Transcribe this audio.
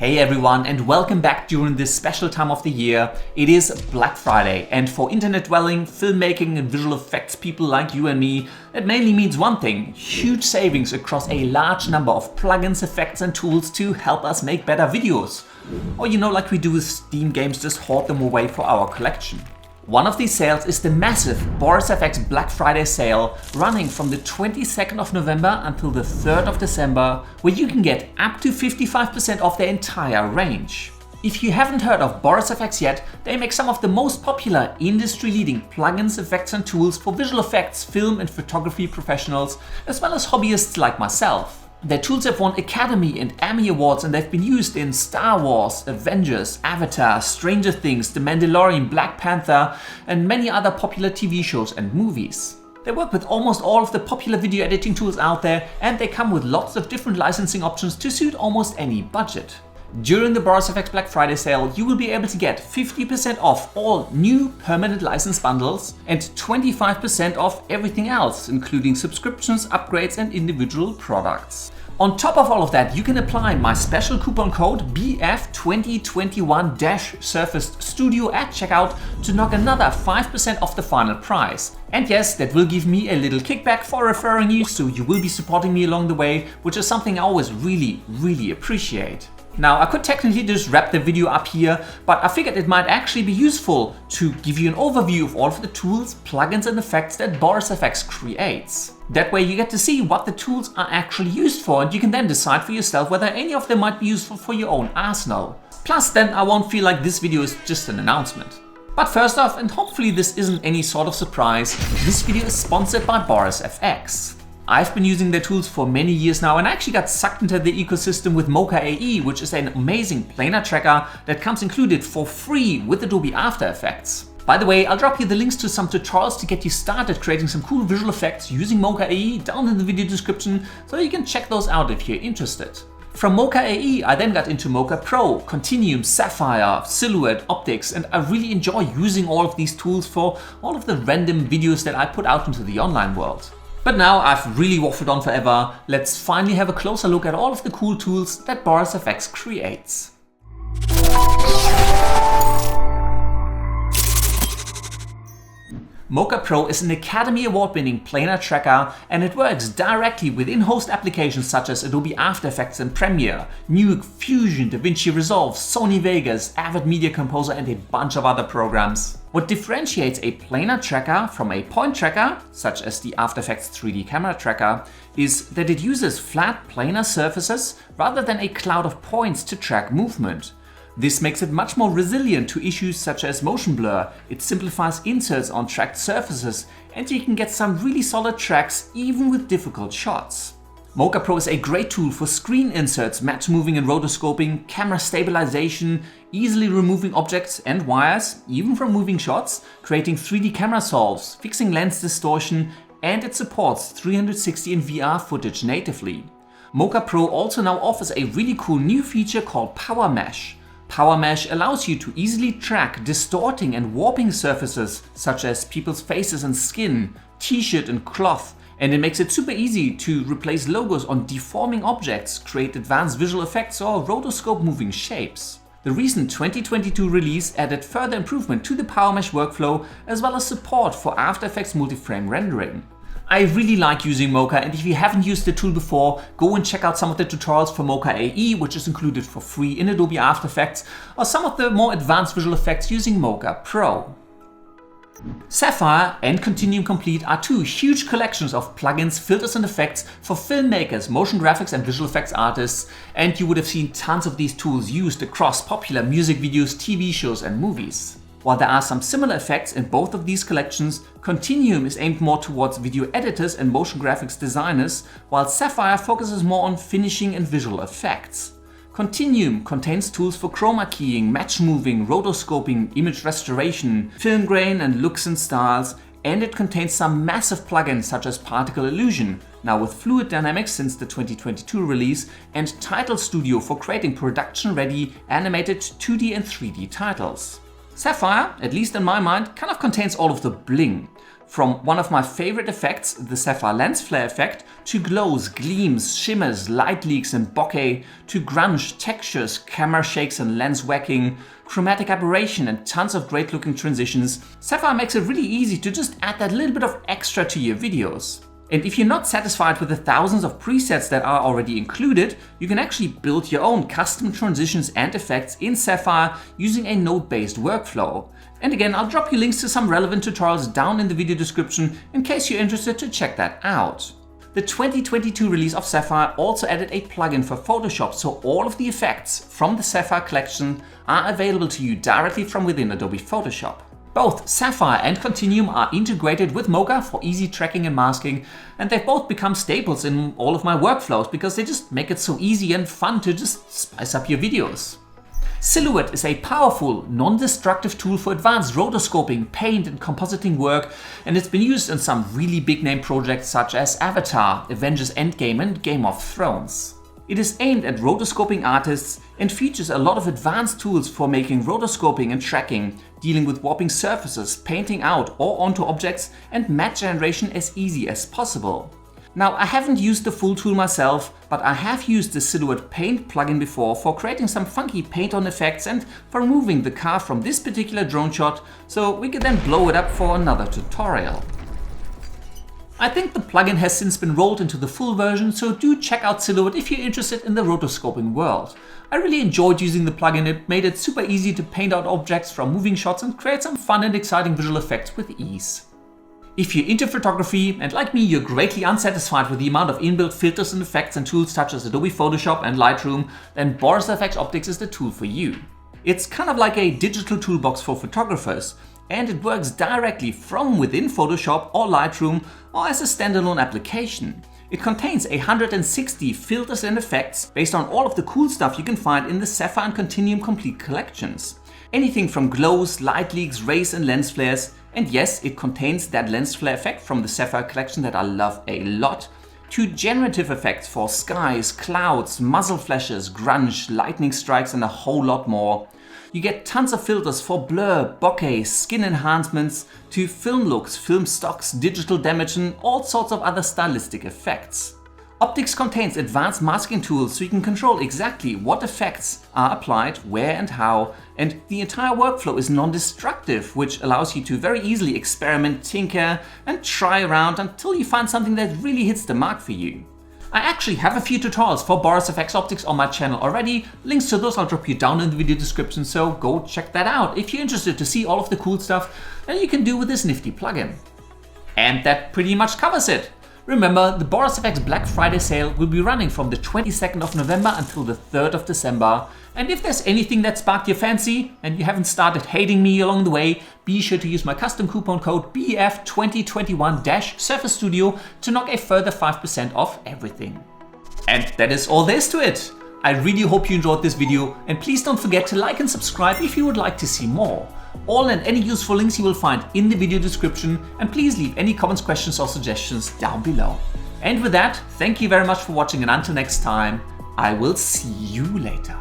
Hey everyone, and welcome back during this special time of the year. It is Black Friday, and for internet dwelling, filmmaking and visual effects people like you and me, it mainly means one thing: huge savings across a large number of plugins, effects and tools to help us make better videos. Or like we do with Steam games, just hoard them away for our collection. One of these sales is the massive Boris FX Black Friday sale running from the 22nd of November until the 3rd of December, where you can get up to 55% off their entire range. If you haven't heard of Boris FX yet, they make some of the most popular industry-leading plugins, effects and tools for visual effects, film and photography professionals, as well as hobbyists like myself. Their tools have won Academy and Emmy awards, and they've been used in Star Wars, Avengers, Avatar, Stranger Things, The Mandalorian, Black Panther and many other popular TV shows and movies. They work with almost all of the popular video editing tools out there, and they come with lots of different licensing options to suit almost any budget. During the Boris FX Black Friday sale, you will be able to get 50% off all new permanent license bundles and 25% off everything else, including subscriptions, upgrades and individual products. On top of all of that, you can apply my special coupon code BF2021-SurfacedStudio at checkout to knock another 5% off the final price. And yes, that will give me a little kickback for referring you, so you will be supporting me along the way, which is something I always really appreciate. Now, I could technically just wrap the video up here, but I figured it might actually be useful to give you an overview of all of the tools, plugins and effects that Boris FX creates. That way you get to see what the tools are actually used for, and you can then decide for yourself whether any of them might be useful for your own arsenal. Plus, then I won't feel like this video is just an announcement. But first off, and hopefully this isn't any sort of surprise, this video is sponsored by Boris FX. I've been using their tools for many years now, and I actually got sucked into the ecosystem with Mocha AE, which is an amazing planar tracker that comes included for free with Adobe After Effects. By the way, I'll drop you the links to some tutorials to get you started creating some cool visual effects using Mocha AE down in the video description, so you can check those out if you're interested. From Mocha AE, I then got into Mocha Pro, Continuum, Sapphire, Silhouette, Optics, and I really enjoy using all of these tools for all of the random videos that I put out into the online world. But now I've really waffled on forever. Let's finally have a closer look at all of the cool tools that Boris FX creates. Mocha Pro is an Academy Award-winning planar tracker, and it works directly with in-host applications such as Adobe After Effects and Premiere, Nuke, Fusion, DaVinci Resolve, Sony Vegas, Avid Media Composer and a bunch of other programs. What differentiates a planar tracker from a point tracker, such as the After Effects 3D camera tracker, is that it uses flat planar surfaces rather than a cloud of points to track movement. This makes it much more resilient to issues such as motion blur, it simplifies inserts on tracked surfaces, and you can get some really solid tracks even with difficult shots. Mocha Pro is a great tool for screen inserts, match moving and rotoscoping, camera stabilization, easily removing objects and wires, even from moving shots, creating 3D camera solves, fixing lens distortion, and it supports 360 and VR footage natively. Mocha Pro also now offers a really cool new feature called PowerMesh. PowerMesh allows you to easily track distorting and warping surfaces such as people's faces and skin, t-shirt and cloth, and it makes it super easy to replace logos on deforming objects, create advanced visual effects or rotoscope moving shapes. The recent 2022 release added further improvement to the PowerMesh workflow, as well as support for After Effects multi-frame rendering. I really like using Mocha, and if you haven't used the tool before, go and check out some of the tutorials for Mocha AE, which is included for free in Adobe After Effects, or some of the more advanced visual effects using Mocha Pro. Sapphire and Continuum Complete are two huge collections of plugins, filters and effects for filmmakers, motion graphics and visual effects artists, and you would have seen tons of these tools used across popular music videos, TV shows and movies. While there are some similar effects in both of these collections, Continuum is aimed more towards video editors and motion graphics designers, while Sapphire focuses more on finishing and visual effects. Continuum contains tools for chroma keying, match moving, rotoscoping, image restoration, film grain and looks and styles, and it contains some massive plugins such as Particle Illusion, now with Fluid Dynamics since the 2022 release, and Title Studio for creating production-ready animated 2D and 3D titles. Sapphire, at least in my mind, kind of contains all of the bling. From one of my favorite effects, the Sapphire lens flare effect, to glows, gleams, shimmers, light leaks and bokeh, to grunge, textures, camera shakes and lens whacking, chromatic aberration and tons of great looking transitions, Sapphire makes it really easy to just add that little bit of extra to your videos. And if you're not satisfied with the thousands of presets that are already included, you can actually build your own custom transitions and effects in Sapphire using a node-based workflow. And again, I'll drop you links to some relevant tutorials down in the video description in case you're interested to check that out. The 2022 release of Sapphire also added a plugin for Photoshop, so all of the effects from the Sapphire collection are available to you directly from within Adobe Photoshop. Both Sapphire and Continuum are integrated with Mocha for easy tracking and masking, and they've both become staples in all of my workflows because they just make it so easy and fun to just spice up your videos. Silhouette is a powerful, non-destructive tool for advanced rotoscoping, paint and compositing work, and it's been used in some really big name projects such as Avatar, Avengers Endgame and Game of Thrones. It is aimed at rotoscoping artists and features a lot of advanced tools for making rotoscoping and tracking, dealing with warping surfaces, painting out or onto objects, and matte generation as easy as possible. Now, I haven't used the full tool myself, but I have used the Silhouette Paint plugin before for creating some funky paint-on effects and for removing the car from this particular drone shot, so we could then blow it up for another tutorial. I think the plugin has since been rolled into the full version, so do check out Silhouette if you're interested in the rotoscoping world. I really enjoyed using the plugin. It made it super easy to paint out objects from moving shots and create some fun and exciting visual effects with ease. If you're into photography and like me, you're greatly unsatisfied with the amount of inbuilt filters and effects and tools such as Adobe Photoshop and Lightroom, then Boris FX Optics is the tool for you. It's kind of like a digital toolbox for photographers, and it works directly from within Photoshop or Lightroom or as a standalone application. It contains 160 filters and effects based on all of the cool stuff you can find in the Sapphire and Continuum Complete collections. Anything from glows, light leaks, rays and lens flares, and yes, it contains that lens flare effect from the Sapphire collection that I love a lot, to generative effects for skies, clouds, muzzle flashes, grunge, lightning strikes and a whole lot more. You get tons of filters for blur, bokeh, skin enhancements, to film looks, film stocks, digital damage and all sorts of other stylistic effects. Optics contains advanced masking tools so you can control exactly what effects are applied, where and how, and the entire workflow is non-destructive, which allows you to very easily experiment, tinker and try around until you find something that really hits the mark for you. I actually have a few tutorials for Boris FX Optics on my channel already. Links to those I'll drop you down in the video description, so go check that out if you're interested to see all of the cool stuff that you can do with this nifty plugin. And that pretty much covers it. Remember, the Boris FX Black Friday sale will be running from the 22nd of November until the 3rd of December. And if there's anything that sparked your fancy and you haven't started hating me along the way, be sure to use my custom coupon code BF2021-Surface Studio to knock a further 5% off everything. And that is all there is to it. I really hope you enjoyed this video, and please don't forget to like and subscribe if you would like to see more. All and any useful links you will find in the video description, and please leave any comments, questions or suggestions down below. And with that, thank you very much for watching, and until next time, I will see you later.